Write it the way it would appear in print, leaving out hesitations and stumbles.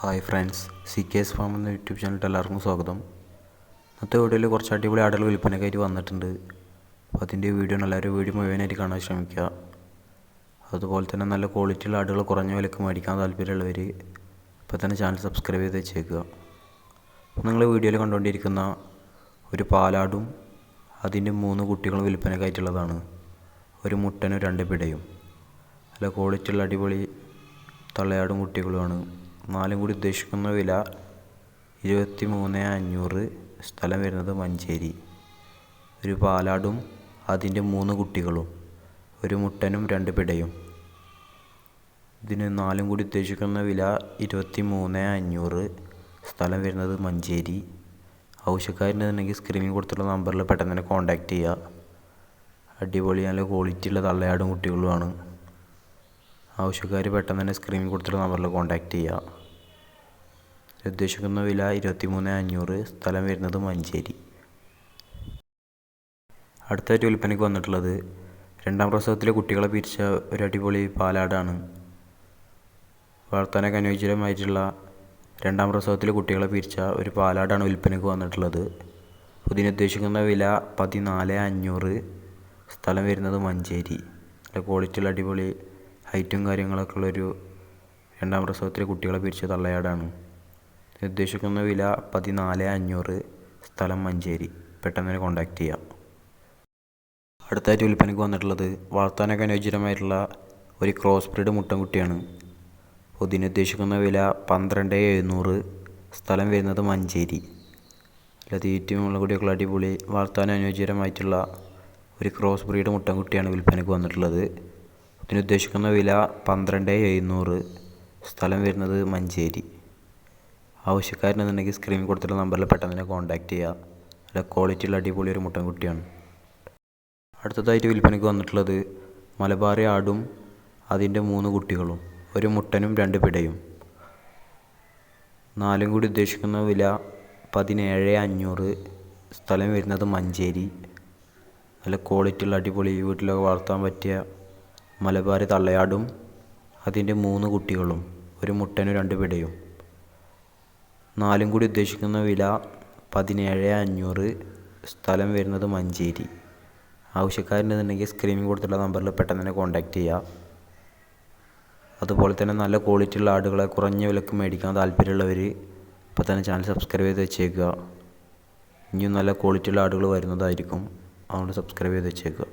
Hi friends, C K S farm എന്ന YouTube ചാനലിൽ എല്ലാവർക്കും സ്വാഗതം. ഇന്നത്തെ വീഡിയോയിൽ കുറച്ച് അടിപൊളി ആടുകൾ വിൽപ്പനയ്ക്കായിട്ട് വന്നിട്ടുണ്ട്. അപ്പോൾ അതിൻ്റെ വീഡിയോ എല്ലാവരും വീഡിയോ മുഴുവനായിട്ട് കാണാൻ ശ്രമിക്കുക. അതുപോലെ തന്നെ നല്ല ക്വാളിറ്റിയുള്ള ആടുകൾ കുറഞ്ഞ വിലക്ക് മേടിക്കാൻ താല്പര്യമുള്ളവർ ഇപ്പോൾ തന്നെ ചാനൽ സബ്സ്ക്രൈബ് ചെയ്ത് വെച്ചേക്കുക. അപ്പോൾ നിങ്ങൾ വീഡിയോയിൽ കണ്ടുകൊണ്ടിരിക്കുന്ന ഒരു പാലാടും അതിൻ്റെ 3 കുട്ടികളും വിൽപ്പനയ്ക്കായിട്ടുള്ളതാണ്. ഒരു മുട്ടനും 2 പിടയും. നല്ല ക്വാളിറ്റിയുള്ള അടിപൊളി തള്ളയാടും കുട്ടികളുമാണ്. 4 കൂടി ഉദ്ദേശിക്കുന്ന വില 23,500. സ്ഥലം വരുന്നത് മഞ്ചേരി. ഒരു പാലാടും അതിൻ്റെ 3 കുട്ടികളും, ഒരു മുട്ടനും 2 പിടയും. ഇതിന് 4 കൂടി ഉദ്ദേശിക്കുന്ന വില 23,500. സ്ഥലം വരുന്നത് മഞ്ചേരി. ആവശ്യക്കാരുണ്ടെന്നുണ്ടെങ്കിൽ സ്ക്രീനിൽ കൊടുത്തുള്ള നമ്പറിൽ പെട്ടെന്ന് തന്നെ കോൺടാക്റ്റ് ചെയ്യുക. അടിപൊളി നല്ല ക്വാളിറ്റിയുള്ള തള്ളയാടും കുട്ടികളുമാണ്. ആവശ്യക്കാർ പെട്ടെന്ന് തന്നെ സ്ക്രീനിൽ കൊടുത്തുള്ള നമ്പറിൽ കോൺടാക്റ്റ് ചെയ്യുക. ഉദ്ദേശിക്കുന്ന വില 23,500. സ്ഥലം വരുന്നത് മഞ്ചേരി. അടുത്തായിട്ട് വിൽപ്പനയ്ക്ക് വന്നിട്ടുള്ളത് 2ാം പ്രസവത്തിലെ കുട്ടികളെ പിരിച്ച ഒരു അടിപൊളി പാലാടാണ്. വളർത്താനൊക്കെ അനുയോജ്യമായിട്ടുള്ള 2ാം പ്രസവത്തിലെ കുട്ടികളെ പിരിച്ച ഒരു പാലാടാണ് വിൽപ്പനയ്ക്ക് വന്നിട്ടുള്ളത്. ഇതിന് ഉദ്ദേശിക്കുന്ന വില 14,500. സ്ഥലം വരുന്നത് മഞ്ചേരി. നല്ല ക്വാളിറ്റിയുള്ള അടിപൊളി ഹൈറ്റും കാര്യങ്ങളൊക്കെ ഉള്ളൊരു 2ാം പ്രസവത്തിലെ കുട്ടികളെ പിരിച്ച തള്ളയാടാണ്. ഉദ്ദേശിക്കുന്ന വില 14,500. സ്ഥലം മഞ്ചേരി. പെട്ടെന്ന് തന്നെ കോൺടാക്റ്റ് ചെയ്യാം. അടുത്തായിട്ട് വിൽപ്പനയ്ക്ക് വന്നിട്ടുള്ളത് വളർത്താനൊക്കെ അനുയോജ്യമായിട്ടുള്ള ഒരു ക്രോസ് ബ്രീഡ് മുട്ടൻകുട്ടിയാണ്. ഇതിന് ഉദ്ദേശിക്കുന്ന വില 12,700. സ്ഥലം വരുന്നത് മഞ്ചേരി. അല്ല തീറ്റയുമുള്ള കുട്ടികൾ അടിപൊളി വളർത്താൻ അനുയോജ്യമായിട്ടുള്ള ഒരു ക്രോസ് ബ്രീഡ് മുട്ടൻകുട്ടിയാണ് വിൽപ്പനയ്ക്ക് വന്നിട്ടുള്ളത്. ഇതിന് ഉദ്ദേശിക്കുന്ന വില 12,700. സ്ഥലം വരുന്നത് മഞ്ചേരി. ആവശ്യക്കാരനെന്നുണ്ടെങ്കിൽ സ്ക്രീനിൽ കൊടുത്തിട്ടുള്ള നമ്പറിൽ പെട്ടെന്ന് തന്നെ കോൺടാക്റ്റ് ചെയ്യുക. നല്ല ക്വാളിറ്റിയുള്ള അടിപൊളി ഒരു മുട്ടൻകുട്ടിയാണ്. അടുത്തതായിട്ട് വിൽപ്പനയ്ക്ക് വന്നിട്ടുള്ളത് മലബാറി ആടും അതിൻ്റെ 3 കുട്ടികളും, ഒരു മുട്ടനും 2 പിടയും. 4 കൂടി ഉദ്ദേശിക്കുന്ന വില 17,500. സ്ഥലം വരുന്നത് മഞ്ചേരി. നല്ല ക്വാളിറ്റിയുള്ള അടിപൊളി വീട്ടിലൊക്കെ വളർത്താൻ പറ്റിയ മലബാറി തള്ളയാടും അതിൻ്റെ 3 കുട്ടികളും, ഒരു മുട്ടനും 2 പിടയും. 4 കൂടി ഉദ്ദേശിക്കുന്ന വില 17,500. സ്ഥലം വരുന്നത് മഞ്ചേരി. ആവശ്യക്കാരുണ്ടെന്നുണ്ടെങ്കിൽ സ്ക്രീനിൽ കൊടുത്തുള്ള നമ്പറിൽ പെട്ടെന്ന് തന്നെ കോൺടാക്റ്റ് ചെയ്യുക. അതുപോലെ തന്നെ നല്ല ക്വാളിറ്റിയുള്ള ആടുകളെ കുറഞ്ഞ വിലക്ക് മേടിക്കാൻ താല്പര്യമുള്ളവർ ഇപ്പോൾ തന്നെ ചാനൽ സബ്സ്ക്രൈബ് ചെയ്ത് വെച്ചേക്കുക. ഇനിയും നല്ല ക്വാളിറ്റിയുള്ള ആടുകൾ വരുന്നതായിരിക്കും. അതുകൊണ്ട് സബ്സ്ക്രൈബ് ചെയ്ത് വെച്ചേക്കുക.